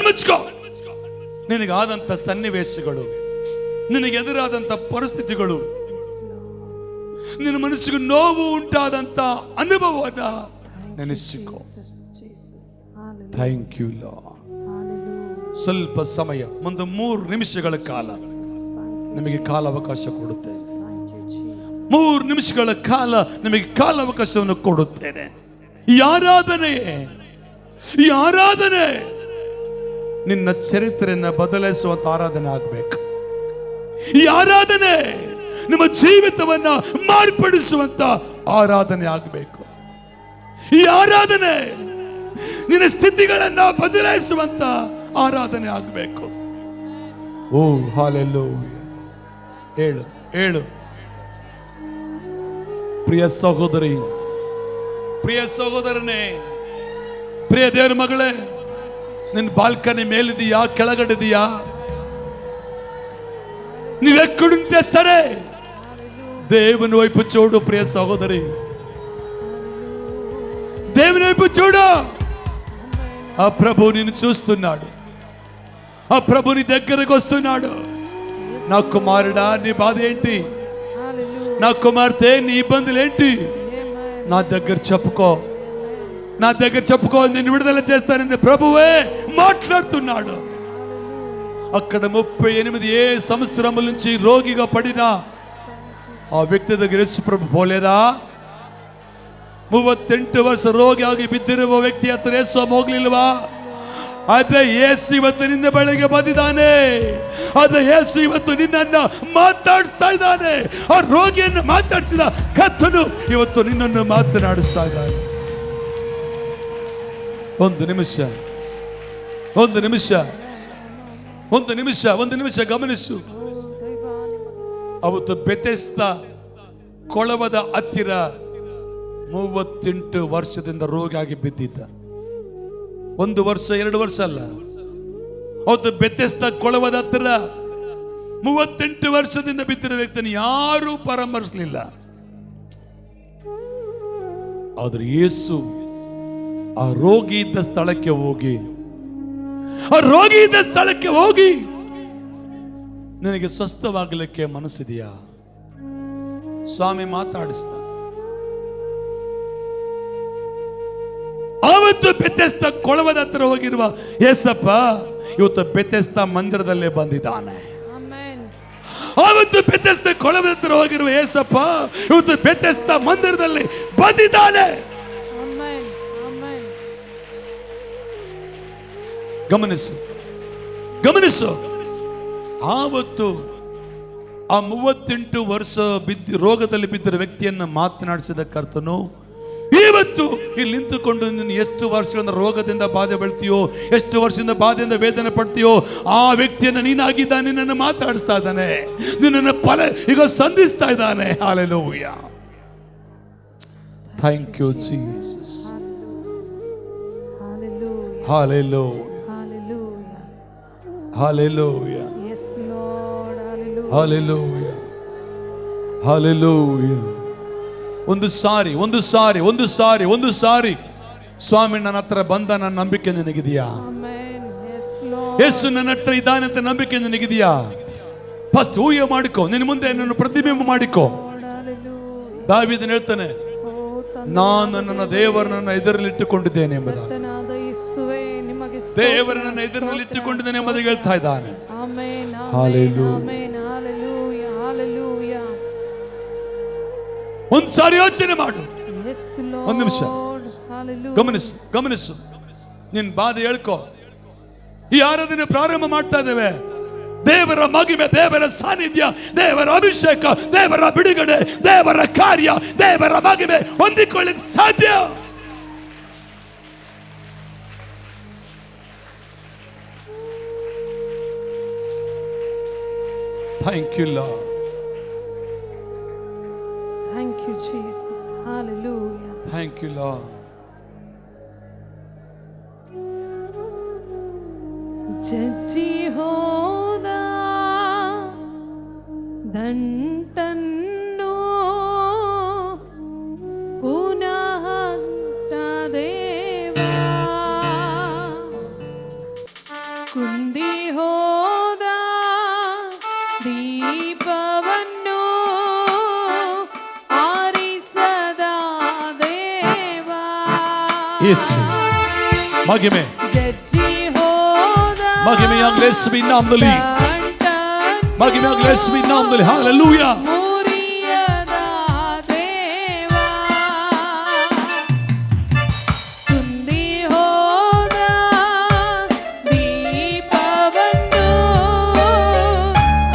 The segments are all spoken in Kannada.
ಕಣ್ಮುಚ್ಕೋ. ನಿನಗಾದಂಥ ಸನ್ನಿವೇಶಗಳು, ನಿನಗೆ ಎದುರಾದಂಥ ಪರಿಸ್ಥಿತಿಗಳು, ನಿನ್ನ ಮನಸ್ಸಿಗೆ ನೋವು ಉಂಟಾದಂಥ ಅನುಭವವನ್ನ ನೆನೆಸಿಕೋ. Thank you lord. ಸ್ವಲ್ಪ ಸಮಯ, ಒಂದು 3 ನಿಮಿಷಗಳ ಕಾಲ ನಿಮಗೆ ಕಾಲಾವಕಾಶ ಕೊಡುತ್ತೇನೆ. 3 ನಿಮಿಷಗಳ ಕಾಲ ನಿಮಗೆ ಕಾಲಾವಕಾಶವನ್ನು ಕೊಡುತ್ತೇನೆ. ಈ ಆರಾಧನೆ ನಿನ್ನ ಚರಿತ್ರೆಯನ್ನ ಬದಲಾಯಿಸುವಂತ ಆರಾಧನೆ ಆಗಬೇಕು. ಈ ಆರಾಧನೆ ನಿಮ್ಮ ಜೀವಿತವನ್ನ ಮಾರ್ಪಡಿಸುವಂತ ಆರಾಧನೆ ಆಗಬೇಕು. ಈ ಆರಾಧನೆ ನಿನ್ನ ಸ್ಥಿತಿಗಳನ್ನ ಬದಲಾಯಿಸುವಂತ ಆರಾಧನೆ ಆಗಬೇಕು. ಓ ಹಲ್ಲೆಲೂಯಾ. ಹೇಳು ಪ್ರಿಯ ಸಹೋದರಿ, ಪ್ರಿಯ ಸಹೋದರನೇ, ಪ್ರಿಯ ದೇವರ ಮಗಳೇ, ನಿನ್ನ ಬಾಲ್ಕನಿ ಮೇಲಿದೆಯಾ, ಕೆಳಗಡೆದೆಯಾ? ನೀವೆಕ್ಕಡುಂತೆ ಸరే దేవుని వైపు చూడు. ప్రియ సహోదరి, దేవుని వైపు చూడు. ఆ ప్రభు నిన్ను చూస్తున్నాడు. ఆ ప్రభు నీ దగ్గరకు వస్తున్నాడు. నా కుమారుడా, నీ బాధ ఏంటి? నా కుమార్తె, నీ ఇబ్బందులు ఏంటి? నా దగ్గర చెప్పుకో, నా దగ్గర చెప్పుకో, నేను విడుదల చేస్తానని ప్రభువే మాట్లాడుతున్నాడు. అక్కడ 38 సంవత్సరముల నుంచి రోగిగా పడిన ಆ ವ್ಯಕ್ತಿ దగ్గర ಯೇಸು ಪ್ರಭು ಹೋಲೇದಾ? 38 ವರ್ಷ ರೋಗಿಯಾಗಿ ಬಿದ್ದಿರುವ ವ್ಯಕ್ತಿ ಹತ್ರ ಯೇಸು ಹೋಗ್ಲಿಲ್ವಾ? ಅದೇ ಯೇಸು ಇವತ್ತು ನಿನ್ನ ಬಳಿಗೆ ಬಂದಿದ್ದಾನೆ. ಅದೇ ಯೇಸು ಇವತ್ತು ನಿನ್ನನ್ನ ಮಾತಾಡಿಸ್ತಾ ಇದ್ದಾನೆ. ಆ ರೋಗಿಯನ್ನು ಮಾತಾಡಿಸಿದ ಕರ್ತನು ಇವತ್ತು ನಿನ್ನನ್ನು ಮಾತನಾಡಿಸ್ತಾ ಇದ್ದಾನೆ. ಒಂದು ನಿಮಿಷ ಗಮನಿಸು. ಅವತ್ತು ಬೆಥೆಸ್ದ ಕೊಳವದ ಹತ್ತಿರ 38 ವರ್ಷದಿಂದ ರೋಗಿಯಾಗಿ ಬಿದ್ದಿದ್ದ. 1 ವರ್ಷ 2 ವರ್ಷ ಅಲ್ಲ. ಅವತ್ತು ಬೆಥೆಸ್ದ ಕೊಳವದ ಹತ್ತಿರ 38 ವರ್ಷದಿಂದ ಬಿದ್ದಿರೋ ವ್ಯಕ್ತಿಯನ್ನು ಯಾರೂ ಪರಾಮರ್ಶಿಸಲಿಲ್ಲ. ಆದ್ರೆ ಯೇಸು ಆ ರೋಗಿ ಇದ್ದ ಸ್ಥಳಕ್ಕೆ ಹೋಗಿ ನಿನಗೆ ಸ್ವಸ್ಥವಾಗಲಿಕ್ಕೆ ಮನಸ್ಸಿದೆಯಾ? ಸ್ವಾಮಿ ಮಾತಾಡಿಸ್ತ. ಆವತ್ತು ಬೆಥೆಸ್ದ ಕೊಳವದ ಹತ್ರ ಹೋಗಿರುವ ಯೇಸಪ್ಪ ಇವತ್ತು ಬೆಥೆಸ್ದ ಮಂದಿರದಲ್ಲೇ ಬಂದಿದ್ದಾನೆ. ಆವತ್ತು ಬೆಥೆಸ್ದ ಕೊಳವದ ಹತ್ರ ಹೋಗಿರುವ ಯೇಸಪ್ಪ ಇವತ್ತು ಬೆಥೆಸ್ದ ಮಂದಿರದಲ್ಲಿ ಬಂದಿದ್ದಾನೆ. ಗಮನಿಸು. ಆವತ್ತು ಆ 38 ವರ್ಷ ರೋಗದಲ್ಲಿ ಬಿದ್ದಿರೋ ವ್ಯಕ್ತಿಯನ್ನ ಮಾತನಾಡಿಸಿದ ಕರ್ತನು ಇವತ್ತು ಇಲ್ಲಿ ನಿಂತುಕೊಂಡು ನೀನು ಎಷ್ಟು ವರ್ಷಗಳಿಂದ ರೋಗದಿಂದ ಬಾಧೆ ಬೀಳ್ತೀಯೋ, ಎಷ್ಟು ವರ್ಷದಿಂದ ಬಾಧೆಯಿಂದ ವೇದನೆ ಪಡ್ತೀಯೋ, ಆ ವ್ಯಕ್ತಿಯನ್ನು ನೀನಾಗಿದ್ದ ನಿನ್ನನ್ನು ಮಾತಾಡಿಸ್ತಾ ಇದ್ದಾನೆ. ನಿನ್ನನ್ನು ಈಗ ಸಂಧಿಸ್ತಾ ಇದ್ದಾನೆ. Hallelujah. Thank you Jesus. Hallelujah. Hallelujah. Yes, Lord. Hallelujah. Hallelujah. ಒಂದು ಸಾರಿ ಸ್ವಾಮಿ ನನ್ನ ಹತ್ರ ಬಂದ ನನ್ನ ನಂಬಿಕೆ ನಿನಗಿದೆಯಾ? ಯೇಸು ನನ್ನ ಹತ್ರ ಇದ್ದಾನೆ ಅಂತ ನಂಬಿಕೆ ನಿನಗಿದೆಯಾ? ಫಸ್ಟ್ ಊಹೆ ಮಾಡಿಕೋ, ನಿನ್ನ ಮುಂದೆ ನನ್ನ ಪ್ರತಿಬಿಂಬ ಮಾಡಿಕೋ. ದಾವೀದನು ಹೇಳ್ತಾನೆ, ನಾನು ನನ್ನ ದೇವರನ್ನ ಎದುರಲ್ಲಿಟ್ಟುಕೊಂಡಿದ್ದೇನೆ ಎಂಬುದಾಗಿ. ದೇವರನ್ನ ಎದುರಿನಲ್ಲಿಟ್ಟುಕೊಂಡಿದ್ದೇನೆ ಎಂಬುದಾಗಿ ಹೇಳ್ತಾ ಇದ್ದಾನೆ. ಒಂದ್ಸಾರಿ ಯೋಚನೆ ಮಾಡು. ಒಂದು ನಿಮಿಷ ಗಮನಿಸು. ನಿನ್ ಬಾಧೆ ಹೇಳ್ಕೋ. ಈ ಆರಾಧನೆ ಪ್ರಾರಂಭ ಮಾಡ್ತಾ ಇದ್ದೇವೆ. ದೇವರ ಮಹಿಮೆ, ದೇವರ ಸಾನ್ನಿಧ್ಯ, ದೇವರ ಅಭಿಷೇಕ, ದೇವರ ಬಿಡುಗಡೆ, ದೇವರ ಕಾರ್ಯ, ದೇವರ ಮಹಿಮೆ ಹೊಂದಿಕೊಳ್ಳಿಕ್ಕೆ ಸಾಧ್ಯ. Thank you, Lord. Thank you, Jesus. Hallelujah. Thank you, Lord. ಜಜ್ಜಿ ಹೋದ ದಂಟನ್ನು ಪುನಃ ದೇವಾ ಕುಂದಿ ಹೋದ ದೀಪವನ್ನು ಆರಿಸದ ದೇವಾ. ಯೇಸು ಮಹಿಮೆ ಜಜ್ಜಿ ಹೋದ ಮಹಿಮೆಯಾಗಲಿ ಯೇಸುವಿನ ನಾಮದಲ್ಲಿ, ಮಹಿಮೆಯಾಗಲಿ ಯೇಸುವಿನ ನಾಮದಲ್ಲಿ. ಹಲ್ಲೆಲೂಯಾ. ಮುರಿಯದ ದೇವಾ. ಕುಂದಿ ಹೋದ ದೀಪವನ್ನು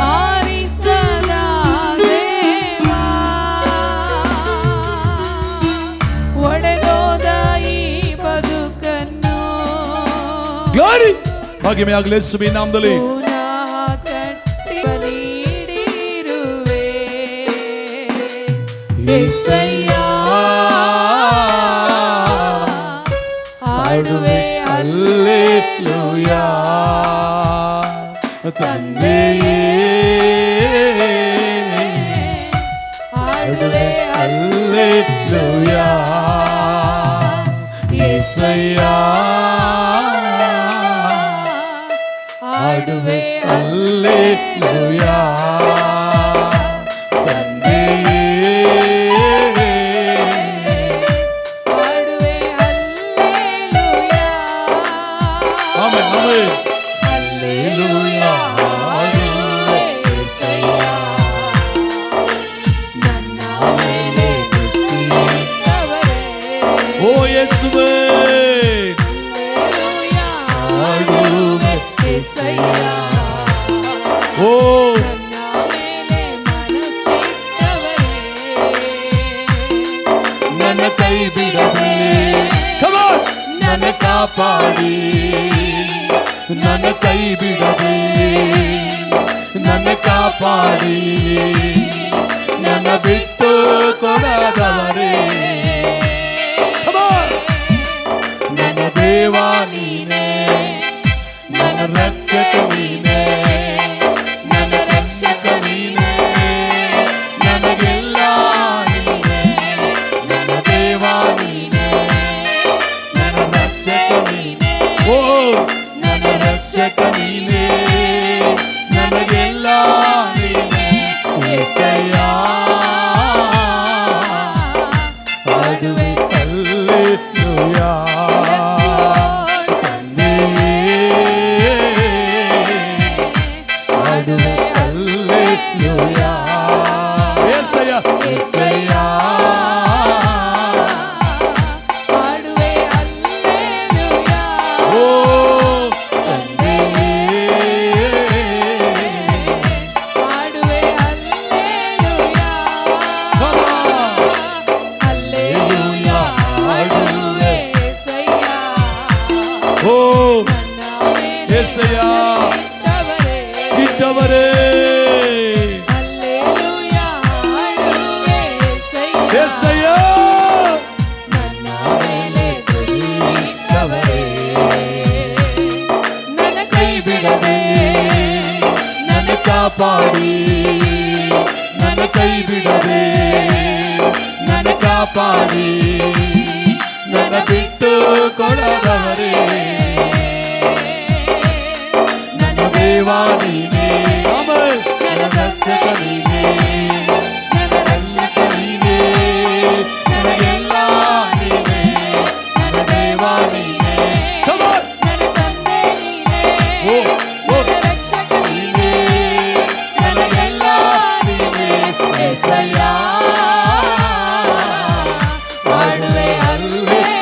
ಆರಿಸದ ದೇವಾ. ಒಡೆದೋದ ಈ ಬದುಕನ್ನು ಗ್ಲೋರಿ ಮಹಿಮೆಯಾಗಲಿ ಯೇಸುವಿನ ನಾಮದಲ್ಲಿ. ಪುನಃ ಕಟ್ಟಿ ಬಲಿಯಿಡಿರುವೆ యేసయ్య. ಹಾಡುವೆ ಹಲ್ಲೆಲೂಯಾ. ತಂದೆಯೇ ಹಾಡುವೆ ಹಲ್ಲೆಲೂಯಾ. యేసయ్య ಹಾಡುವೆ ಹಲ್ಲೆಲೂಯಾ. ತಂದೆಯೇ ಹಾಡುವೆ ಹಲ್ಲೆಲೂಯಾ. Amen amen. ಹಲ್ಲೆಲೂಯಾ. ಹಾಡುವೆ యేసయ్య. ನನ್ನ ಮೇಲೆ ದೃಷ್ಟಿಯಿಟ್ಟವರೇ. ಓ ಯೇಸುವೇ ಹಲ್ಲೆಲೂಯಾ. ಹಾಡುವೆ యేసయ్య. ಓ ನನ್ನ ಮೇಲೆ ಮನಸ್ಸಿಟ್ಟವರೇ. ನನ್ನ ಕೈ ಬಿಡದೆ Come on. ನನ್ನ ಕಾಪಾಡಿ, ನನ್ನ ಕೈ ಬಿಡದೆ ನನ್ನ ಕಾಪಾಡಿ, ನನ್ನ ಬಿಟ್ಟು ಕೊಡದವರೇ. Come on. ನನ್ನ ದೇವ ನೀನೇ, ನನ್ನ ರಕ್ಷಕ ನೀನೇ, ನನ್ನ ರಕ್ಷಕ ನೀನೇ, ನನಗೆಲ್ಲ ನೀನೇ. ನನ್ನ ದೇವ ನೀನೇ, ನನ್ನ ರಕ್ಷಕ ನೀನೇ. ಓ ನನ್ನ ರಕ್ಷಕ ನೀನೇ, ನನಗೆಲ್ಲ ನೀನೇ. యేసయ్య ಹಾಡುವೆ ಹಲ್ಲೆಲೂಯಾ. ಹಾಡುವೆ ಹಲ್ಲೆಲೂಯಾ. యేసయ్య యేసయ్య ಹಾಡುವೆ ಹಲ್ಲೆಲೂಯಾ. ಓ ತಂದೆಯೇ ಹಾಡುವೆ ಹಲ್ಲೆಲೂಯಾ. Come on. ಹಲ್ಲೆಲೂಯಾ. ಹಾಡುವೆ యేసయ్య. ಓ ನನ್ನ ಮೇಲೆ యేసయ్య ಮನಸ್ಸಿಟ್ಟವರೇ. ಇಟ್ಟವರೇ. ಹಲ್ಲೆಲೂಯಾ. ಹಾಡುವೆ యేసయ్య. యేಸయ్ಯ ನನ್ನ ಮೇಲೆ ದೃಷ್ಟಿಯಿಟ್ಟವರೇ. ನನ್ನ ಕೈ ಬಿಡದೆ ನನ್ನ ಕಾಪಾಡಿ, ನನ್ನ ಕೈ ಬಿಡದೆ ನನ್ನ ಕಾಪಾಡಿ, ನನ್ನ ಬಿಟ್ಟು ಕೊಡದವರೇ. ನನ್ನ ದೇವ ನೀನೇ, ಆಮೆನ್. ನನ್ನ ರಕ್ಷಕ ನೀನೇ, ನನ್ನ ರಕ್ಷಕ ನೀನೇ, ನನಗೆಲ್ಲ ನೀನೇ. ನನ್ನ ದೇವ ನೀನೇ. Come on. ನನ್ನ ತಂದೆ ನೀನೇ. ಓ ಓ ನನ್ನ ರಕ್ಷಕ ನೀನೇ. ನನಗೆಲ್ಲ ನೀನೇ. యేసయ్య ಹಾಡುವೆ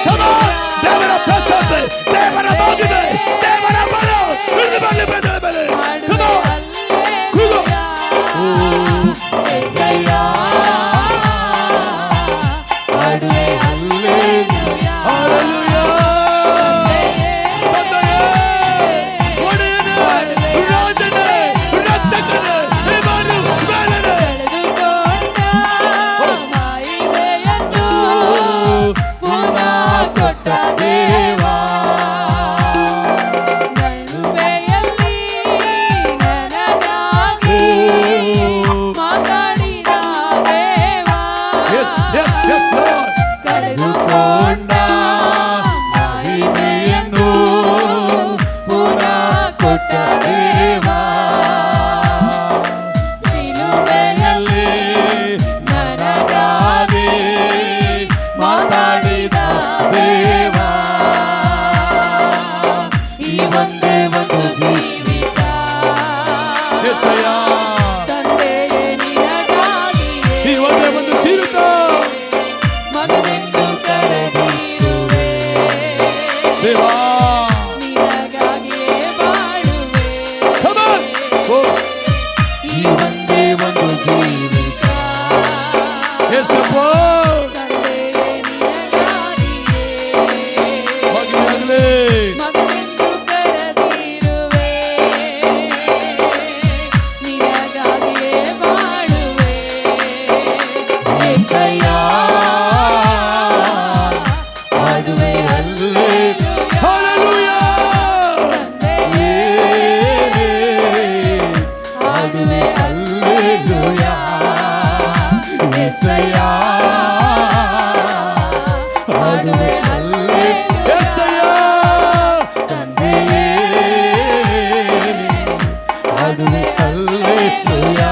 Come on. ದೇವರ ಪ್ರಸನ್ನತೆ, ದೇವರ ಮಹಿಮೆ, ದೇವರ ಬಲ ಇಳಿದು ಬರಲಿ, ಬೆಲೆ ಬೆಲೆ. Come on. ಕೂಗು. ಓ ಒಂದು ಜೀವಿತ ಯೆಸಯ್ಯ ತಂದೆಯೇ ನಿನಗಾಗಿಯೇ ಈ ಒಂದೇ ಒಂದು ಜೀವಿತ ಮಗನೆಂದು ಕರೆದಿರುವೆ ದೇವಾ ನಿನಗಾಗಿಯೇ ಬಾಳುವೆ Come on. Oh. ಈ ಒಂದೇ ಒಂದು ಜೀವಿತ ಯೇಸಪ್ಪ ತಂದೆಯೇ ನಿನಗಾಗಿಯೇ ಮಗನಾಗಲಿ ಮಗನೆಂದು ಕರೆದಿರುವೆ ನಿನಗಾಗಿಯೇ ಬಾಳುವೆ ಯೆಸಯ್ಯ ಹಾಡುವೆ ಹಲ್ಲೆಲೂಯಾ ಹಾಡುವೆ ಹಲ್ಲೆಲೂಯಾ ಯೆಸಯ್ಯ ಹಾಡುವೆ ಹಲ್ಲೆಲೂಯಾ ಯೆಸಯ್ಯ ತಂದೆಯೇ ಹಾಡುವೆ ಹಲ್ಲೆಲೂಯಾ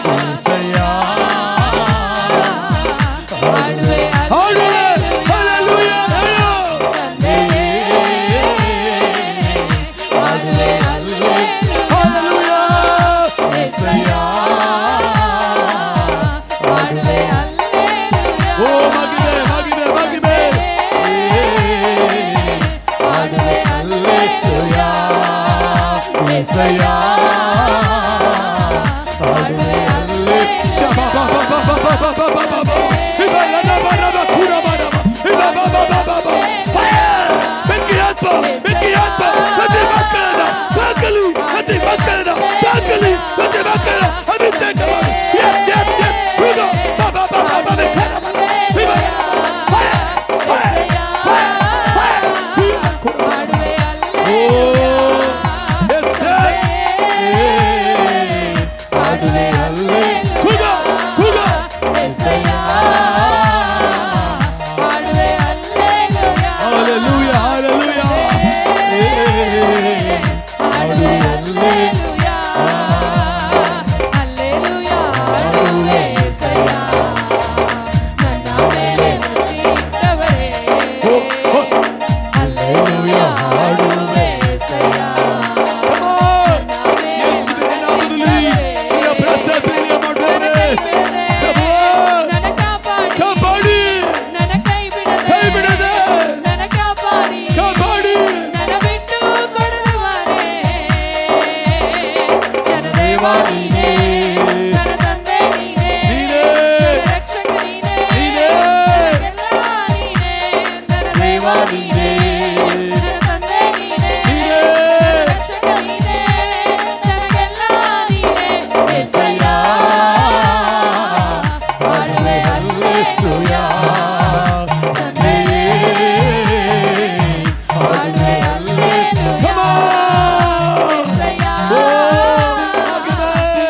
ಯೆಸಯ್ಯ ಹಾಡುವೆ ಹಾಡುವೆ ಹಲ್ಲೆಲೂಯಾ ತಂದೆಯೇ ಹಾಡುವೆ ಹಲ್ಲೆಲೂಯಾ ಯೆಸಯ್ಯ ಹಾಡುವೆ ಹಲ್ಲೆಲೂಯಾ ಓ ಮಗಿಮೆ ಮಗಿಮೆ ಮಗಿಮೆ ಹಾಡುವೆ ಹಲ್ಲೆಲೂಯಾ ಯೆಸಯ್ಯ ಹಾಡುವೆ ಹಲ್ಲೆಲೂಯಾ ಹಾಡುವೆ ಹಲ್ಲೆಲೂಯಾ ಯೆಸಯ್ಯ ಹಾಡುವೆ ಹಲ್ಲೆಲೂಯಾ Hallelujah, hallelujah. ಹಾಡುವೆ ಹಲ್ಲೆಲೂಯಾ ಹಲ್ಲೆಲೂಯಾ ಹಾಡುವೆ ಯೆಸಯ್ಯ ನನ್ನ ಮೇಲೆ ಮುಚ್ಚಿಟ್ಟವರೇ ಹಲ್ಲೆಲೂಯಾ ಹಾಡುವೆ ಯೆಸಯ್ಯ Come on. ಯೇಸುವಿನ ನಾಮದಲ್ಲಿ ನಿನ್ನ ಪ್ರಸ್ತುತಿಯನ್ನು ಮಾಡುವವರೇ. Come on. ನನ್ನ ಕಾಪಾಡಿ ಕಾಪಾಡಿ ನನ್ನ ಕೈ ಕೈ ಬಿಡದೆ ನನ್ನ ಕಾಪಾಡಿ ಕಾಪಾಡಿ ನನ್ನ ಬಿಟ್ಟು ಕೊಡದವರೇ ನನ್ನ ದೇವ ನೀನೇ ನನ್ನ ತಂದೆ ನೀನೇ ನೀನೇ. ನನ್ನ ರಕ್ಷಕ ನೀನೇ ನೀನೇ. ನನಗೆಲ್ಲ ನೀನೇ ನನ್ನ ದೇವ ನೀನೇ ನನ್ನ ತಂದೆ ನೀನೇ ನೀನೇ. ನನ್ನ ರಕ್ಷಕ ನೀನೇ ನನಗೆಲ್ಲ ನೀನೇ ಯೆಸಯ್ಯ ಹಾಡುವೆ ಹಲ್ಲೆಲೂಯಾ ತಂದೆಯೇ ಹಾಡುವೆ ಹಲ್ಲೆಲೂಯಾ Come on. ಯೆಸಯ್ಯ Oh, ಮಗನೇ.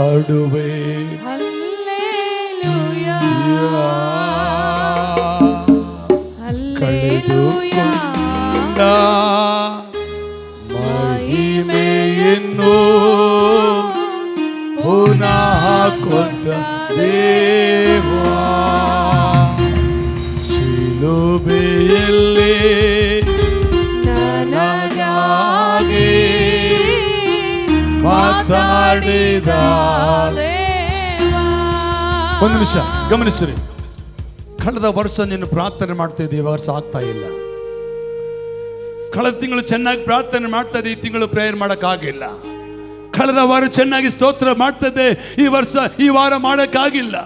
ಹಾಡುವೆ. ಹಲ್ಲೆಲೂಯಾ ಕಳೆದುಕೊಂಡ ಮಹಿಮೆಯನ್ನು ಪುನಃ ಕೊಟ್ಟ ದೇವಾ, ಶಿಲುಬೆಯಲ್ಲಿ ನನಗಾಗಿ ಮಾತಾಡಿದ. ಒಂದು ನಿಮಿಷ ಗಮನಿಸ್ರಿ. ಕಳೆದ ವರ್ಷ ನೀನು ಪ್ರಾರ್ಥನೆ ಮಾಡ್ತಾ ಇದ್ದೀವಿ, ಈ ವರ್ಷ ಆಗ್ತಾ ಇಲ್ಲ. ಕಳೆದ ತಿಂಗಳು ಚೆನ್ನಾಗಿ ಪ್ರಾರ್ಥನೆ ಮಾಡ್ತಾ ಇದ್ದೆ, ಈ ತಿಂಗಳು ಪ್ರೇಯರ್ ಮಾಡೋಕ್ಕಾಗಿಲ್ಲ. ಕಳೆದ ವಾರ ಚೆನ್ನಾಗಿ ಸ್ತೋತ್ರ ಮಾಡ್ತಾ ಇದ್ದೆ, ಈ ವಾರ ಮಾಡೋಕ್ಕಾಗಿಲ್ಲ.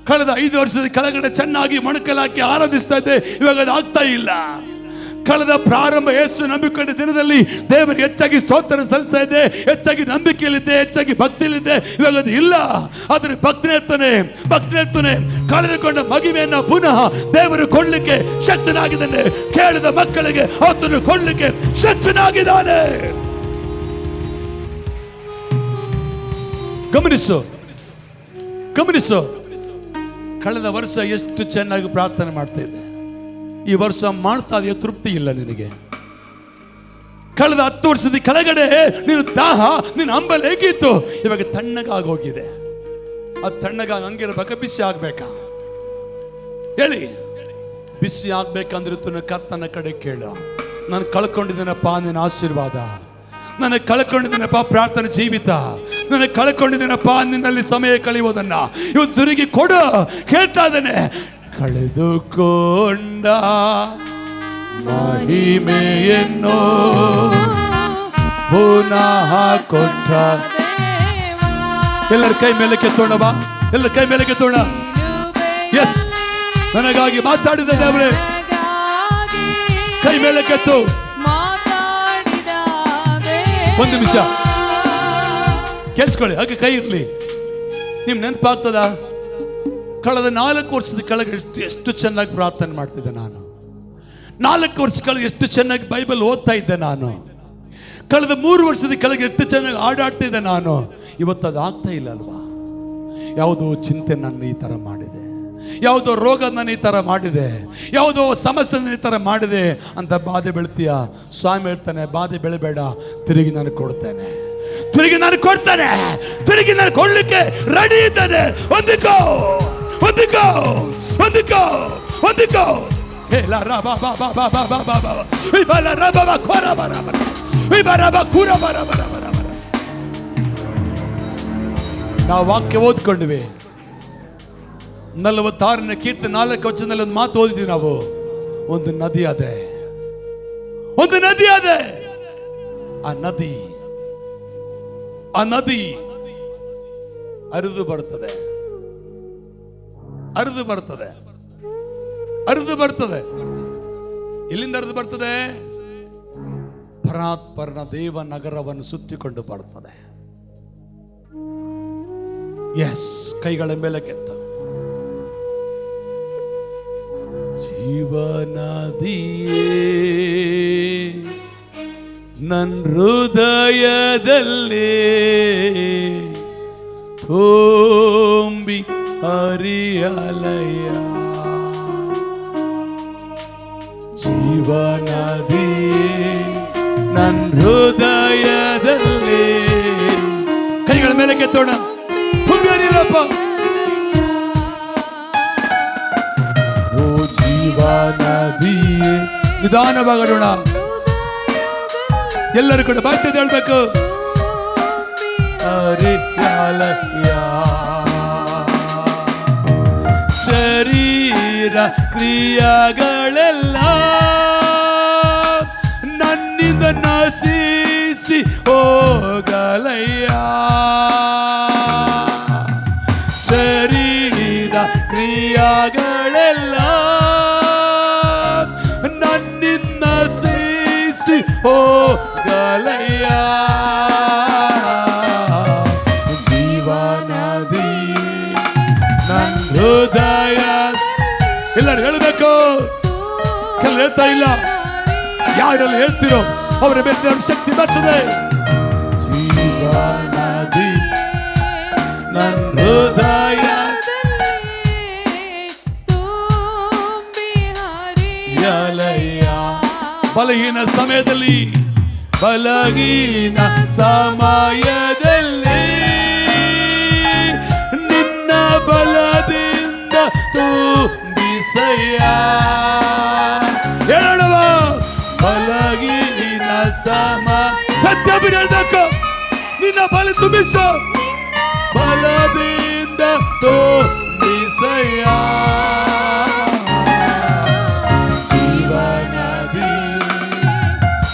ಕಳೆದ 5 ವರ್ಷದ ಕೆಳಗಡೆ ಚೆನ್ನಾಗಿ ಮೊಣಕಲಾಕಿ ಆರಾಧಿಸ್ತಾ ಇದ್ದೆ, ಇವಾಗ ಅದು ಆಗ್ತಾ ಇಲ್ಲ. ಕಳೆದ ಪ್ರಾರಂಭ ಯೇಸು ನಂಬಿಕೊಂಡ ದಿನದಲ್ಲಿ ದೇವರಿಗೆ ಹೆಚ್ಚಾಗಿ ಸ್ತೋತ್ರ ಸಲ್ಲಿಸ್ತಾ ಇದ್ದೆ, ಹೆಚ್ಚಾಗಿ ನಂಬಿಕೆಯಲ್ಲಿದ್ದೆ, ಹೆಚ್ಚಾಗಿ ಭಕ್ತಿಯಲ್ಲಿದ್ದೆ, ಇವಾಗ ಅದು ಇಲ್ಲ. ಆದರೆ ಭಕ್ತಿ ಇರ್ತಾನೆ ಕಳೆದುಕೊಂಡ ಮಗಿಮೆಯನ್ನ ಪುನಃ ದೇವರು ಕೊಡ್ಲಿಕ್ಕೆ ಶಕ್ತನಾಗಿದ್ದಾನೆ. ಕೇಳಿದ ಮಕ್ಕಳಿಗೆ ಆತನು ಕೊಡ್ಲಿಕ್ಕೆ ಶಕ್ತನಾಗಿದ್ದಾನೆ. ಗಮನಿಸು. ಕಳೆದ ವರ್ಷ ಎಷ್ಟು ಚೆನ್ನಾಗಿ ಪ್ರಾರ್ಥನೆ ಮಾಡ್ತಾ ಇದ್ದೆ, ಈ ವರ್ಷ ಮಾಡ್ತಾ ಇದೆಯಾ? ತೃಪ್ತಿ ಇಲ್ಲ ನಿನಗೆ. ಕಳೆದ 10 ವರ್ಷದ ಕೆಳಗಡೆ ನೀನು ದಾಹ, ನಿನ್ನ ಹಂಬಲ ಹೇಗಿತ್ತು, ಇವಾಗ ತಣ್ಣಗಾಗೋಗಿದೆ. ಅದು ತಣ್ಣಗಾಗಿ ಹಂಗಿರ್ಬೇಕಾ, ಬಿಸಿ ಆಗ್ಬೇಕಾ? ಹೇಳಿ. ಬಿಸಿ ಆಗ್ಬೇಕಂದ್ರೆ ಕರ್ತನ ಕಡೆ ಕೇಳು. ನಾನು ಕಳ್ಕೊಂಡಿದ್ದೀನಪ್ಪ ನಿನ್ನ ಆಶೀರ್ವಾದ, ನನಗೆ ಕಳ್ಕೊಂಡಿದ್ದೀನಪ್ಪ ಪ್ರಾರ್ಥನೆ ಜೀವಿತ, ನನಗೆ ಕಳ್ಕೊಂಡಿದ್ದೀನಪ್ಪ ನಿನ್ನಲ್ಲಿ ಸಮಯ ಕಳೆಯುವುದನ್ನ ಇವತ್ತು ತಿರುಗಿ ಕೊಡು. ಕೇಳ್ತಾ ಇದ್ದೇನೆ. ಕಳೆದುಕೊಂಡ ಮಹಿಮೆಯನ್ನು ಪುನಃ ಕೊಟ್ಟ. ಎಲ್ಲರ ಕೈ ಮೇಲೆ ಕೆತ್ತೋಣ, ಎಲ್ಲರ ಕೈ ಮೇಲೆ ಕೆತ್ತೋಣ. ಎಸ್, ನನಗಾಗಿ ಮಾತಾಡಿದ ದೇವರೇ, ಕೈ ಮೇಲೆ ಕೆತ್ತು. ಒಂದು ನಿಮಿಷ ಕೇಳಿಸ್ಕೊಳ್ಳಿ, ಹಾಗೆ ಕೈ ಇರ್ಲಿ. ನಿಮ್ ನೆನಪಾಗ್ತದ? ಕಳೆದ 4 ವರ್ಷದ ಕೆಳಗೆ ಎಷ್ಟು ಚೆನ್ನಾಗಿ ಪ್ರಾರ್ಥನೆ ಮಾಡ್ತಿದ್ದೆ ನಾನು. 4 ವರ್ಷ ಕೆಳಗೆ ಎಷ್ಟು ಚೆನ್ನಾಗಿ ಬೈಬಲ್ ಓದ್ತಾ ಇದ್ದೆ ನಾನು. ಕಳೆದ 3 ವರ್ಷದ ಕೆಳಗೆ ಎಷ್ಟು ಚೆನ್ನಾಗಿ ಆಡಾಡ್ತಾ ಇದ್ದೆ ನಾನು. ಇವತ್ತು ಅದು ಆಗ್ತಾ ಇಲ್ಲ ಅಲ್ವಾ? ಯಾವುದೋ ಚಿಂತೆ ನನ್ನ ಈ ತರ ಮಾಡಿದೆ, ಯಾವುದೋ ರೋಗ ನನ್ನ ಈ ತರ ಮಾಡಿದೆ, ಯಾವುದೋ ಸಮಸ್ಯೆ ನನ್ನ ಈ ತರ ಮಾಡಿದೆ ಅಂತ ಬಾಧೆ ಬೆಳ್ತೀಯ. ಸ್ವಾಮಿ ಹೇಳ್ತಾನೆ, ಬಾಧೆ ಬೆಳೆಬೇಡ, ತಿರುಗಿ ನಾನು ಕೊಡ್ತೇನೆ, ತಿರುಗಿ ನಾನು ಕೊಡ್ತೇನೆ, ತಿರುಗಿ ನಾನು ಕೊಡ್ಲಿಕ್ಕೆ ರೆಡಿ ಇದ್ದೇನೆ. ಹೊಂದಿಕೋ, ಹೊಂದಿಕೋ, ಹೊಂದಿಕೋ, ಹೊಂದಿಕೋ. ಹೇಳ ರಬ ಬಾ ಬಾ ಬಾ ಬಾ ಬಾ ಬಾ ಬಾ ಇಬಲ ರಬ ಬಾ ಖೋರ ಬರ ಬರ ಇಬರ ಬಾ ಖೂರ ಬರ ಬರ ಬರ ಬರ. ನಾವು ವಾಕ್ಯ ಓದ್ಕೊಂಡ್ವಿ. 46ನೇ ಕೀರ್ತನೆ 4ನೇ ವಚನದಲ್ಲಿ ಒಂದು ಮಾತು ಓದಿದ್ವಿ ನಾವು. ಒಂದು ನದಿ ಅದೇ, ಒಂದು ನದಿ ಅದೇ. ಆ ನದಿ ಹರಿದು ಬರ್ತದೆ, ಹರಿದು ಬರ್ತದೆ, ಹರಿದು ಬರ್ತದೆ. ಎಲ್ಲಿಂದ ಹರಿದು ಬರ್ತದೆ? ಪರಾತ್ಪರನ ದೇವ ನಗರವನ್ನು ಸುತ್ತಿಕೊಂಡು ಬರ್ತದೆ. ಎಸ್, ಕೈಗಳ ಮೇಲೆ ಕೆತ್ತ. ಜೀವನದಿಯೇ ನನ್ನ ಹೃದಯದಲ್ಲಿ ತುಂಬಿ ಹರಿಯಲಯ. ಜೀವನದಿ ನನ್ನ ಹೃದಯದಲ್ಲಿ. ಕೈಗಳ ಮೇಲೆ ಕೆತ್ತೋಣ. ತುಂಬಿ ಹರಿಯಲಪ್ಪ. ಓ ಜೀವನದಿಯೇ. ನಿಧಾನವಾಗೋಣ, ಎಲ್ಲರೂ ಕೂಡ ಬಾಯ್ತದೆ ಹೇಳ್ಬೇಕು. ಶರೀರ ಕ್ರಿಯೆಗಳೆಲ್ಲ ನನ್ನಿಂದ ನಶಿಸಿ ಹೋಗಲಯ್ಯ. ಶರೀರ ಕ್ರಿಯೆಗಳೆಲ್ಲ ನನ್ನಿಂದ ನಶಿಸಿ ಹೋಗಲಯ್ಯ. ಜೀವನದಿ ನನ್ನ ಹೃದಯ. ಎಲ್ಲರೂ ಹೇಳಬೇಕು. ಕೆಲವು ಹೇಳ್ತಾ ಇಲ್ಲ, ಯಾರೆಲ್ಲ ಹೇಳ್ತಿರೋ ಅವರ ಮೇಲೆ ಶಕ್ತಿ ಬರ್ತದೆ. ಜೀವನದಿ ನನ್ನ ಹೃದಯ ಯಲಯ್ಯ. ಬಲಹೀನ ಸಮಯದಲ್ಲಿ ನಿನ್ನ ಬಲದಿಂದ ತುಂಬಿಸಯ್ಯ. ಹೇಳುವ ಬಲಹೀನ ಪ್ರತಿಯೊಬ್ಬರು ಹೇಳ್ಬೇಕು, ನಿನ್ನ ಬಲ ತುಂಬಿಸ, ಬಲದಿಂದ ತುಂಬಿಸಯ್ಯ. ಜೀವನದಿ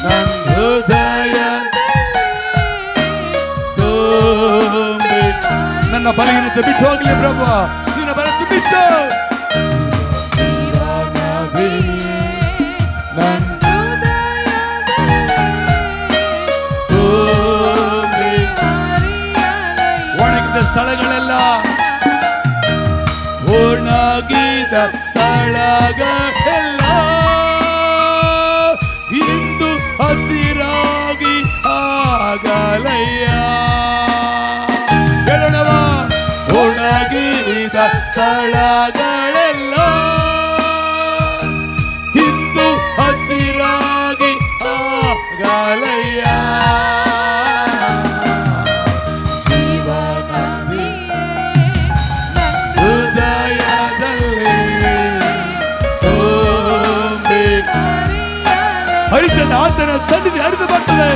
ನನ್ನ ಹೃದಯ ತುಂಬಿ. ನನ್ನ ಬಲಹೀನತೆ ಬಿಟ್ಟು ಹೋಗ್ಲಿ ಪ್ರಭು, ನಿನ್ನ ಬಲ ತುಂಬಿಸ. ಜೀವನದಿ ನನ್ನ ಒಣಗಿದ ಸ್ಥಳಗಳೆಲ್ಲ, ಒಣಗಿದ ಸ್ಥಳಗಳೆಲ್ಲ ಇಂದು ಹಸಿರಾಗಿ ಆಗಲಯ್ಯ. ಹೇಳೋಣವ, ಒಣಗಿದ ಸ್ಥಳಗಳೆಲ್ಲ ಇಂದು ಹಸಿರಾಗಿ ಆಗಲಯ್ಯ. ಹರಿತದೆ, ಆತನ ಸನ್ನಿಧಿ ಹರಿದು ಬರ್ತದೆ.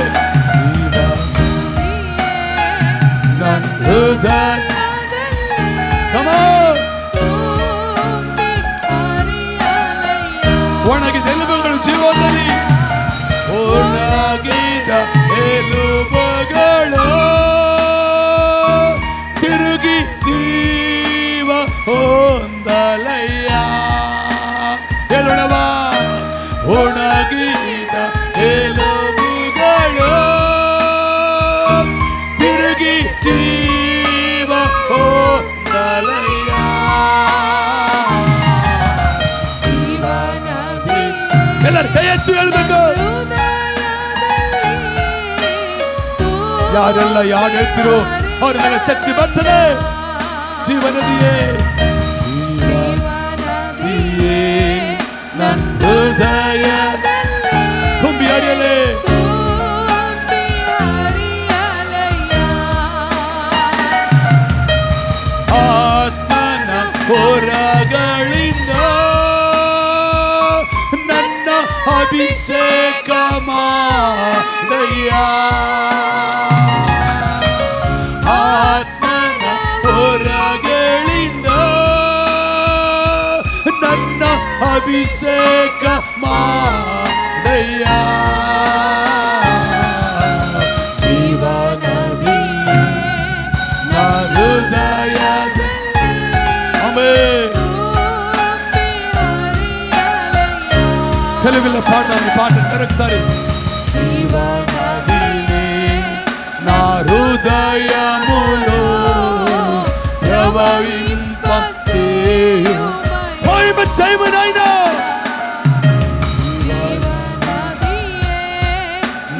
ನನ್ನ ಹೃದಯ ಒಣಗಿದ ಎಲುಬುಗಳು ಜೀವನದಲ್ಲಿ, ಒಣಗಿದ ಎಲುಬುಗಳು ತಿರುಗಿ ಜೀವ ಹೊಂದಲಯ್ಯ. ಹೇಳೋಣವ, ಒಣಗಿದ ಎಲುಬುಗಳು ತಿರುಗಿ ಜೀವ ಹೊಂದಲಯ್ಯ. ಎಲ್ಲರೂ ಕೈ ಎತ್ತಿ ಹೇಳ್ಬೇಕು. ಯಾರೆಲ್ಲ ಯಾರು ಹೇಳ್ತಿರೋ ಅವ್ರ ಮೇಲೆ ಶಕ್ತಿ ಬರ್ತದೆ. ಜೀವನದಿಯೇ ನನ್ನ ಹೃದಯ ತುಂಬಿ ಹರಿಯಲೇ. ಆತ್ಮನ ಹೊರಗಳಿಂದ ನನ್ನ ಅಭಿಷೇಕ ಮಾಡಯ್ಯ. ಆತ್ಮನ ಹೊರಗಳಿಂದ ನನ್ನ ಅಭಿಷೇಕ ಮಾಡಯ್ಯ. ಜೀವನದಿ ಹೃದಯದ తెలుగులో పాడదాం ఈ పాట మరొకసారి. జీవనది నా హృదయములో ప్రవహింపచేయు. ప్రవహింపచేయు నాయనా.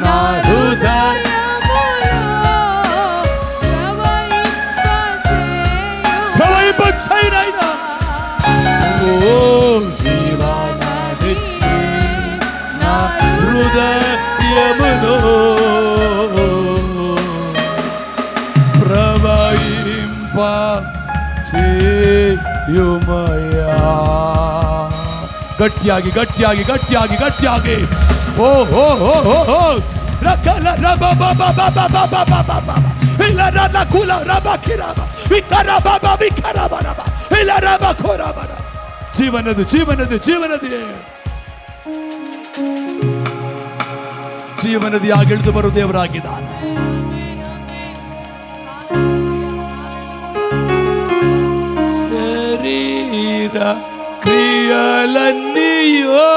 నా హృదయములో ప్రవహింపచేయు నాయనా. ఓ జీవనది నా హృదయములో ಪ್ರವಹಿಂಪಚೇಯುಮಯ್ಯ. ಗಟ್ಟಿಯಾಗಿ ಗಟ್ಟಿಯಾಗಿ ಗಟ್ಟಿಯಾಗಿ ಗಟ್ಟಿಯಾಗಿ. ಓ ಹೋ ಹೋ ಹೋ ಹೋ ರಕಲ ರಬ ಬಬ ಬಬ ಬಬ ಬಬ ಇಲ್ಲ ರನ ಕುಲ ರಬ ಕಿರಬ ವಿಕರ ಬಬ ವಿಕರ ಬರಬ ಇಲ್ಲ ರಬ ಖೋರ ಬರ. ಜೀವನದು ಜೀವನದು ಜೀವನದಿ ಜೀವನದಿಯಾಗಿ ಇಳಿದು ಬರುವ ದೇವರಾಗಿದ್ದಾನೆ. ಶರೀರ క్రియలన్నీయో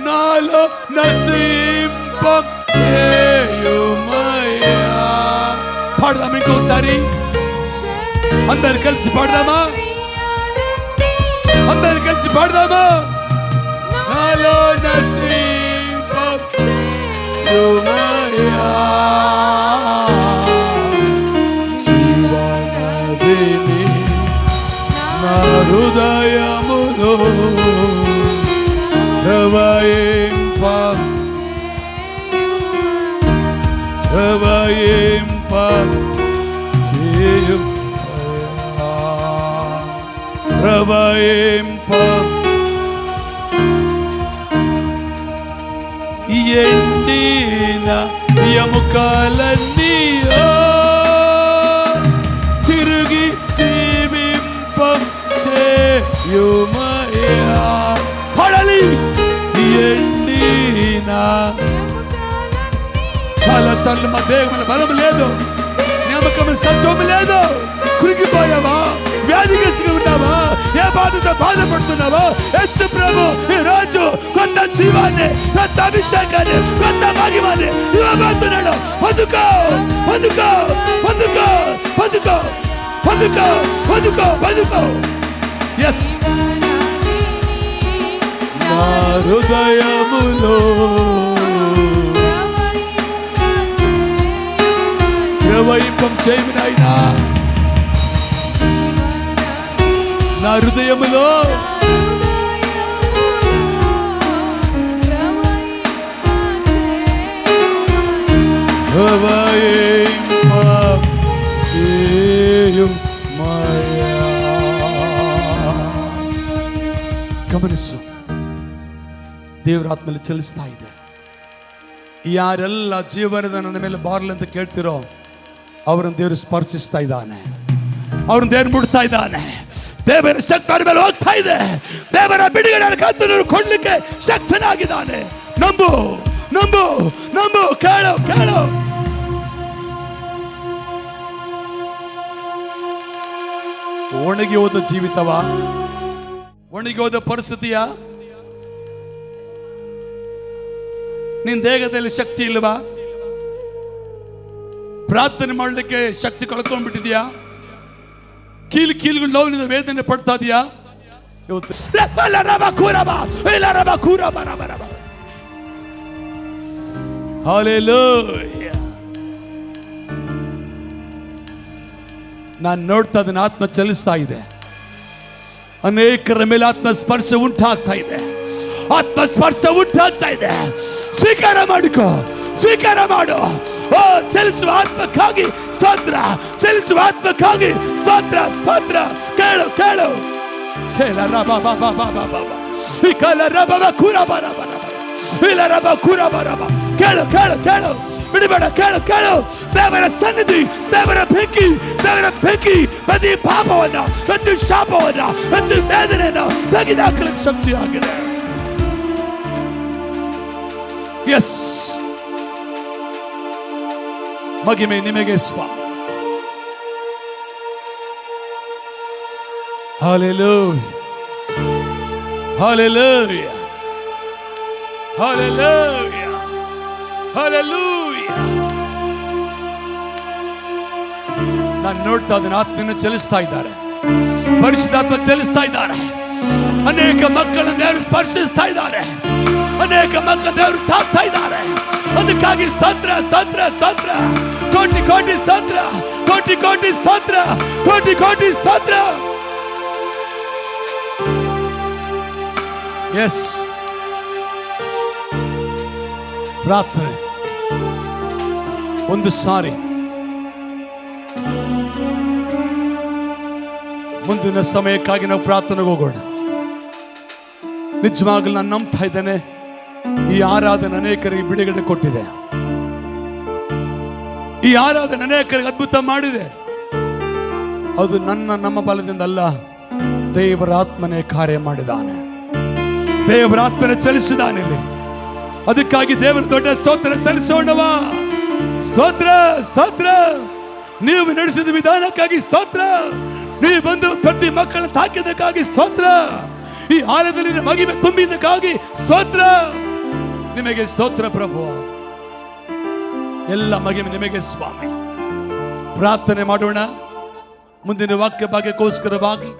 నాలో నశింపచేయుమయ్యా. పాడదాం ఇంకోసారి, అందరు కలిసి పాడదామా? అందరు కలిసి పాడదామా? నాలో నశింపచేయుమయ్యా. హృదయములో ప్రవహింప చేయు ప్రవహింప ఎండిన ఎముకలన్నీయో తిరిగి జీవింప చేయుమయ్యా. పడాలి. ఎండిన చాలా సార్లు మా దేహముల బలం లేదు, నమ్మకం సత్వం లేదు. కురిగిపోయావా? వ్యాధిగ్రస్తుగా ఉన్నావా? ఏ బాధతో బాధపడుతున్నావా? యేసు ప్రభు ఈ రోజు కొత్త జీవాన్ని, కొత్త అభిషేకాన్ని, కొత్త మహిమని ఇవ్వబోతున్నాడు. పొందుకో, పొందుకో, పొందుకో, పొందుకో, పొందుకో, పొందుకో, పొందుకో. ఎస్, నా హృదయములో ప్రవహింపం చేయు నాయనా. నా హృదయములో ಗಮನಿಸು. ದೇವರ ಆತ್ಮಲ್ಲಿ ಚಲಿಸ್ತಾ ಇದೆ. ಯಾರೆಲ್ಲ ಜೀವನದ ನನ್ನ ಮೇಲೆ ಬಾರ್ಲಿ ಅಂತ ಕೇಳ್ತಿರೋ ಅವರನ್ನು ದೇವರು ಸ್ಪರ್ಶಿಸ್ತಾ ಇದ್ದಾನೆ, ಅವ್ರನ್ನ ದೇವರು ಮುಡ್ತಾ ಇದ್ದಾನೆ. ದೇವರ ಶಕ್ತಿ ಅವರ ಮೇಲೆ ಹೋಗ್ತಾ ಇದೆ. ದೇವರ ಬಿಡುಗಡೆ ಕರ್ತನು ಕೊಡ್ಲಿಕ್ಕೆ ಶಕ್ತನಾಗಿದ್ದಾನೆ. ನಂಬು, ನಂಬು, ನಂಬು. ಕೇಳು, ಕೇಳು. ಒಣಗಿ ಹೋದ ಜೀವಿತವ, ಒಣಗಿ ಹೋದ ಪರಿಸ್ಥಿತಿಯ, ನಿನ್ ದೇಹದಲ್ಲಿ ಶಕ್ತಿ ಇಲ್ವಾ? ಪ್ರಾರ್ಥನೆ ಮಾಡಲಿಕ್ಕೆ ಶಕ್ತಿ ಕಳ್ಕೊಂಡ್ಬಿಟ್ಟಿದ್ಯಾ? ಕೀಲುಗಳು ನೋವಿನಿಂದ ವೇದನೆ ಪಡ್ತಾ ಇದೆಯಾ? ಇವತ್ತು ನಾನು ನೋಡ್ತಾ ಇದನ್ನ ಆತ್ಮ ಚಲಿಸ್ತಾ ಇದೆ. ಅನೇಕರ ಮೇಲೆ ಆತ್ಮ ಸ್ಪರ್ಶ ಉಂಟಾಗ್ತಾ ಇದೆ. ಆತ್ಮ ಸ್ಪರ್ಶ ಉಂಟಾಗ್ತಾ ಇದೆ. ಸ್ವೀಕಾರ ಮಾಡಿಕೋ, ಸ್ವೀಕಾರ ಮಾಡು. ಓ, ಚಲಿಸುವ ಆತ್ಮಕ್ಕಾಗಿ ಸ್ತೋತ್ರ, ಚಲಿಸುವ ಆತ್ಮಕ್ಕಾಗಿ ಸ್ತೋತ್ರ, ಸ್ತೋತ್ರ. ಕೇಳು, ಕೇಳು. ಕೇಳ ರಬ ಬಬ ಬಬ ಬಬ ಈ ಕಲ ರಬ ಕೂರ ಬರ ಬರ ಇಲ್ಲ ರಬ ಕೂರ ಬರ ಬ. ಕೇಳು, ಕೇಳು, ಕೇಳು. ಬಿಡಬೇಡ, ಕೇಳು, ಕೇಳು. ದೇವರ ಸನ್ನಿಧಿ, ದೇವರ ಬೆಂಕಿ, ದೇವರ ಬೆಂಕಿ ಪ್ರತಿ ಪಾಪವನ್ನ, ಪ್ರತಿ ಶಾಪವನ್ನ, ಪ್ರತಿ ವೇದನೆಯನ್ನ ತೆಗೆದುಹಾಕಲಿಕ್ಕೆ ಶಕ್ತಿ ಆಗಿದೆ. ಎಸ್, ಮಹಿಮೆ ನಿಮಗೆ ಸ್ವಾಮಿ. Hallelujah. Hallelujah. Hallelujah. Hallelujah. ನಾನು ನೋಡ್ತಾ ಇದ್ದೇನೆ, ಆತ್ಮನ ಚಲಿಸ್ತಾ ಇದ್ದಾರೆ, ಪರಿಶುದ್ಧಾತ್ಮ ಚಲಿಸ್ತಾ ಇದ್ದಾರೆ. ಅನೇಕ ಮಕ್ಕಳನ್ನು ದೇವರು ಸ್ಪರ್ಶಿಸ್ತಾ ಇದ್ದಾರೆ, ಅನೇಕ ಮಕ್ಕಳ ದೇವರು ತಾಕ್ತಾ ಇದ್ದಾರೆ. ಅದಕ್ಕಾಗಿ ಸ್ತೋತ್ರ, ಸ್ತೋತ್ರ, ಸ್ತೋತ್ರ. ಕೋಟಿ ಕೋಟಿ ಸ್ತೋತ್ರ, ಕೋಟಿ ಕೋಟಿ ಸ್ತೋತ್ರ, ಕೋಟಿ ಕೋಟಿ ಸ್ತೋತ್ರ. ಎಸ್, ಪ್ರಾರ್ಥನೆ ಒಂದು ಸಾರಿ. ಮುಂದಿನ ಸಮಯಕ್ಕಾಗಿ ನಾವು ಪ್ರಾರ್ಥನೆಗೆ ಹೋಗೋಣ. ನಿಜವಾಗಲೂ ನಾನು ನಂಬ್ತಾ ಇದ್ದೇನೆ, ಈ ಆರಾಧನೆ ಅನೇಕರಿಗೆ ಬಿಡುಗಡೆ ಕೊಟ್ಟಿದೆ. ಈ ಆರಾಧನೆ ಅನೇಕರಿಗೆ ಅದ್ಭುತ ಮಾಡಿದೆ. ಅದು ನಮ್ಮ ಬಲದಿಂದ ಅಲ್ಲ, ದೇವರ ಆತ್ಮನೇ ಕಾರ್ಯ ಮಾಡಿದಾನೆ, ದೇವರ ಆತ್ಮನೇ ಚಲಿಸಿದಾನೆ ಇಲ್ಲಿ. ಅದಕ್ಕಾಗಿ ದೇವರ ದೊಡ್ಡ ಸ್ತೋತ್ರ ಸಲ್ಲಿಸೋಣವಾ. ಸ್ತೋತ್ರ, ಸ್ತೋತ್ರ. ನೀವು ನಡೆಸಿದ ವಿಧಾನಕ್ಕಾಗಿ ಸ್ತೋತ್ರ. ನೀವು ಬಂದು ಪ್ರತಿ ಮಕ್ಕಳನ್ನು ತಾಕಿದ್ದಕ್ಕಾಗಿ ಸ್ತೋತ್ರ. ಈ ಆಲಯದಲ್ಲಿ ಮಗಿಮೆ ತುಂಬಿದ್ದಕ್ಕಾಗಿ ಸ್ತೋತ್ರ. ನಿಮಗೆ ಸ್ತೋತ್ರ ಪ್ರಭು. ಎಲ್ಲ ಮಗಿಮೆ ನಿಮಗೆ ಸ್ವಾಮಿ. ಪ್ರಾರ್ಥನೆ ಮಾಡೋಣ. ಮುಂದಿನ ವಾಕ್ಯ ಭಾಗ್ಯಕ್ಕೋಸ್ಕರವಾಗಿ